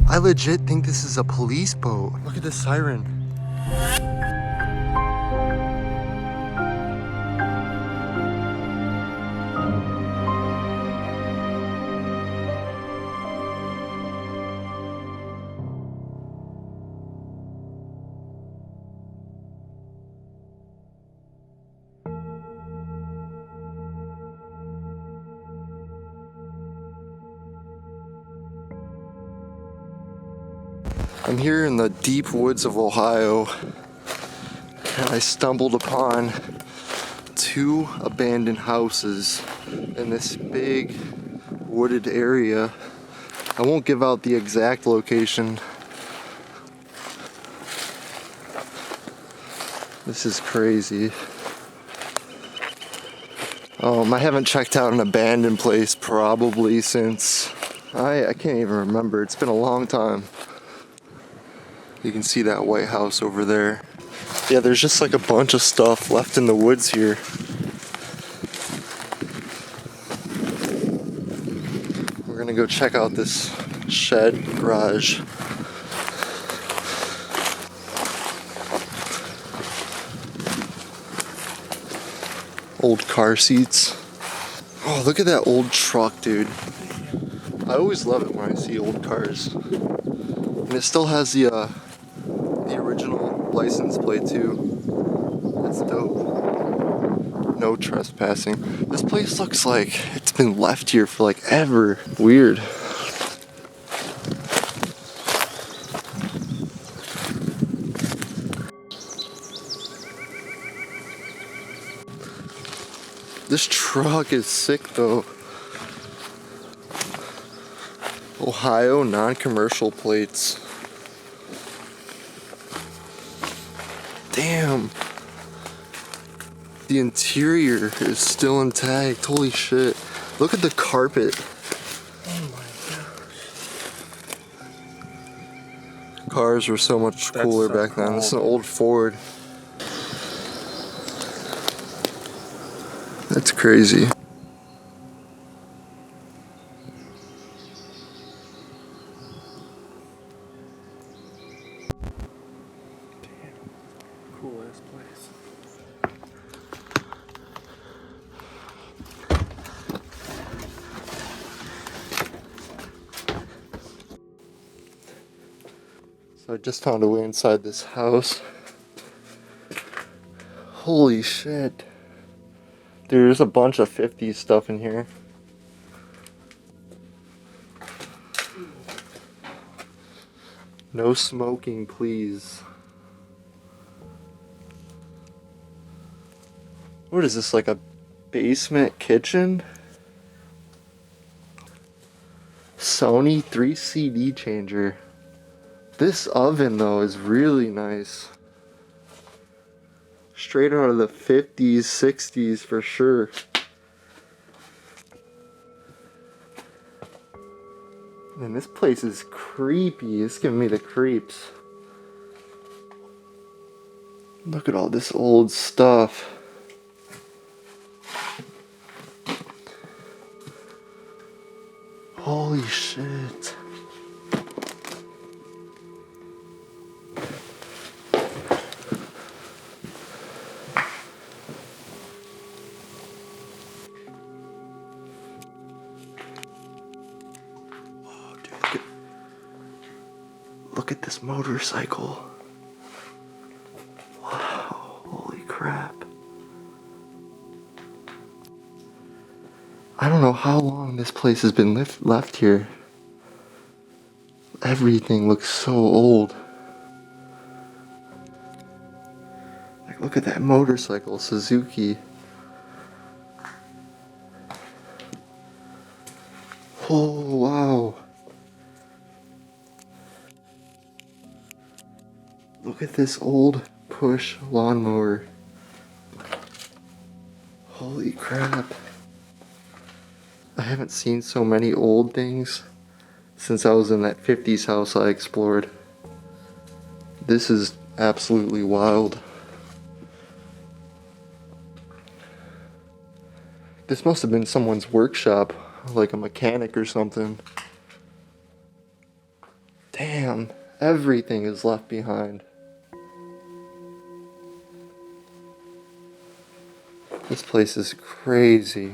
I legit think this is a police boat. Look at the siren. I'm here in the deep woods of Ohio, and I stumbled upon 2 abandoned houses in this big wooded area. I won't give out the exact location. This is crazy. I haven't checked out an abandoned place probably since I can't even remember. It's been a long time. You can see that white house over there. Yeah, there's just like a bunch of stuff left in the woods here. We're gonna go check out this shed garage. Old car seats. Oh, look at that old truck, dude. I always love it when I see old cars. And it still has the original license plate too. That's dope. No trespassing. This place looks like it's been left here for like ever. Weird. This truck is sick though. Ohio non-commercial plates. Damn. The interior is still intact. Holy shit. Look at the carpet. Oh my gosh. Cars were so much cooler so back then. cool. This is an old Ford. That's crazy. Cool ass place. So I just found a way inside this house. Holy shit. There's a bunch of 50s stuff in here. No smoking, please. What is this, like a basement kitchen? Sony 3 CD changer. This oven though is really nice. Straight out of the 50s, 60s for sure. Man, this place is creepy. It's giving me the creeps. Look at all this old stuff. Holy shit. Oh, dude, look at this motorcycle. Wow, holy crap. I don't know how long this place has been left here. Everything looks so old. Like, look at that motorcycle, Suzuki. Oh, wow. Look at this old push lawnmower. Holy crap. I haven't seen so many old things since I was in that 50s house I explored. This is absolutely wild. This must have been someone's workshop, like a mechanic or something. Damn, everything is left behind. This place is crazy.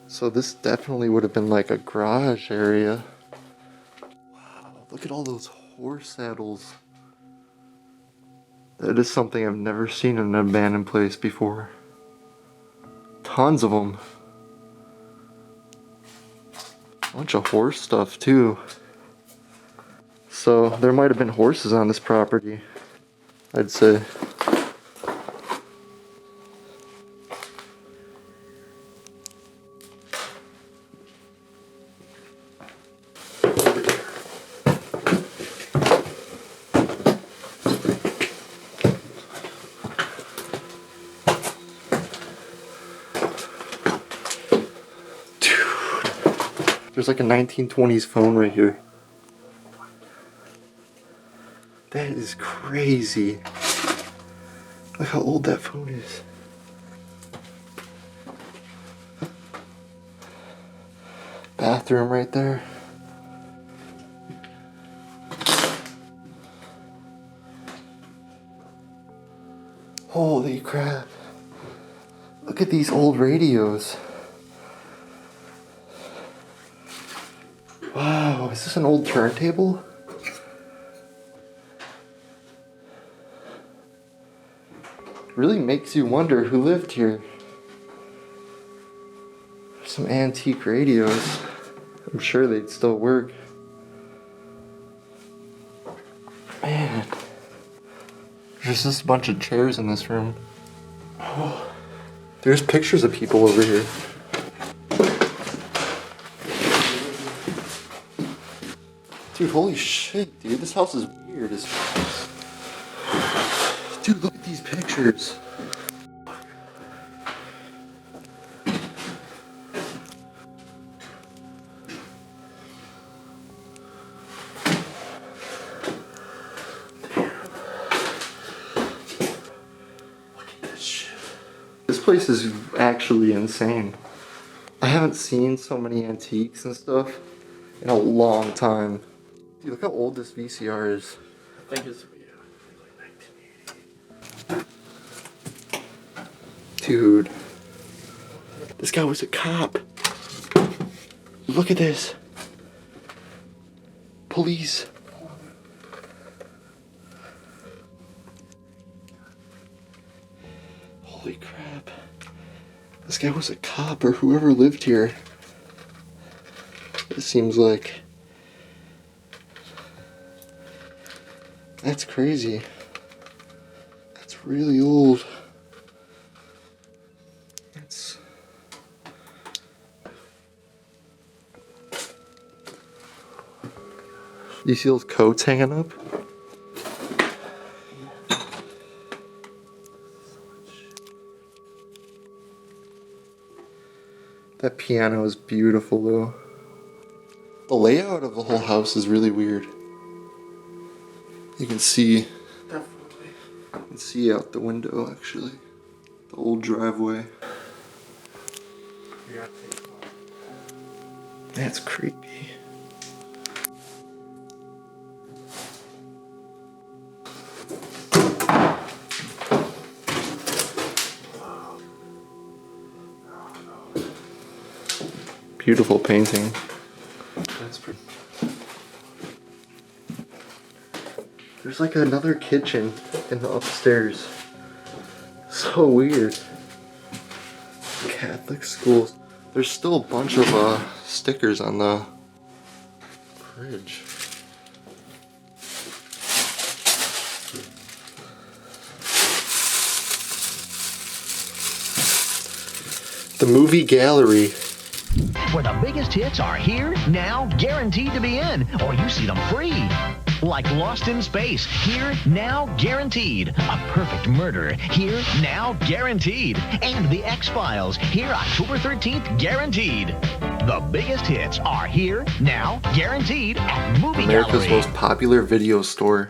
So this definitely would have been like a garage area. Wow, look at all those horse saddles. That is something I've never seen in an abandoned place before. Tons of them. Bunch of horse stuff too. So there might have been horses on this property, I'd say. There's like a 1920s phone right here. That is crazy. Look how old that phone is. Bathroom right there. Holy crap. Look at these old radios. Wow, is this an old turntable? Really makes you wonder who lived here. Some antique radios. I'm sure they'd still work. Man. There's just a bunch of chairs in this room. Oh, there's pictures of people over here. Dude, holy shit, dude. This house is weird as fuck. Dude, look at these pictures. This place is actually insane. I haven't seen so many antiques and stuff in a long time. Dude, look how old this VCR is. I think it's like 1980. Dude. This guy was a cop. Look at this. Police. Holy crap. This guy was a cop or whoever lived here. It seems like. That's crazy. That's really old. That's. You see those coats hanging up? That piano is beautiful though. The layout of the whole house is really weird. You can see, out the window actually. The old driveway. That's creepy. Beautiful painting. That's pretty. There's like another kitchen in the upstairs. So weird. Catholic schools. There's still a bunch of stickers on the fridge. The movie gallery. where the biggest hits are here, now, guaranteed to be in, or you see them free. Like Lost in Space, here, now, guaranteed. A Perfect Murder, here, now, guaranteed. And The X-Files, here October 13th, guaranteed. The biggest hits are here, now, guaranteed at Movie America's Gallery. most popular video store.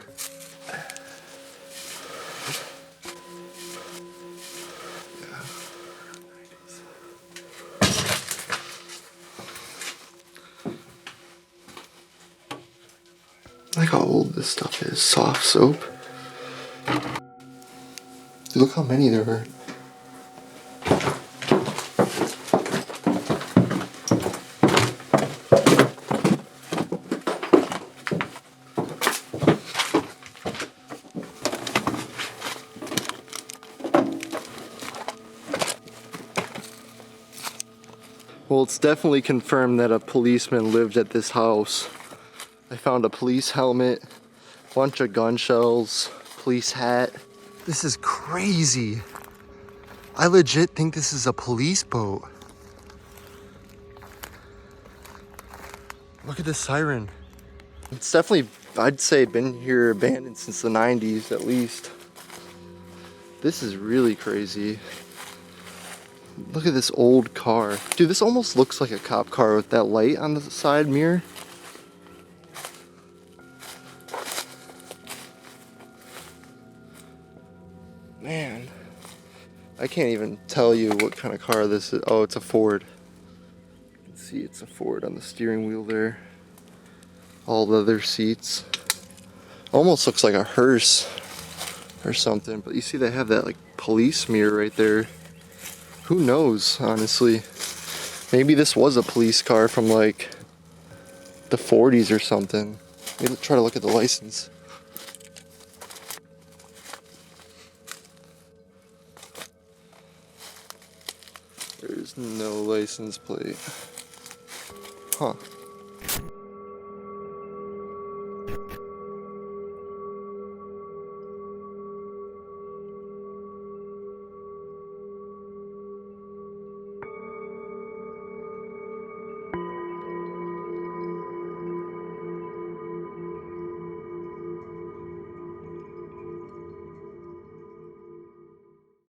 Like how old this stuff is. Soft soap. Dude, look how many there are. Well, it's definitely confirmed that a policeman lived at this house. I found a police helmet, bunch of gun shells, police hat. This is crazy. I legit think this is a police boat. Look at this siren. It's definitely, I'd say, been here abandoned since the 90s at least. This is really crazy. Look at this old car. Dude, this almost looks like a cop car with that light on the side mirror. Man, I can't even tell you what kind of car this is. Oh, it's a Ford. You can see it's a Ford on the steering wheel there. All leather seats. Almost looks like a hearse or something, but you see they have that like police mirror right there. Who knows, honestly? Maybe this was a police car from like the 40s or something. Maybe try to look at the license. There's no license plate. Huh.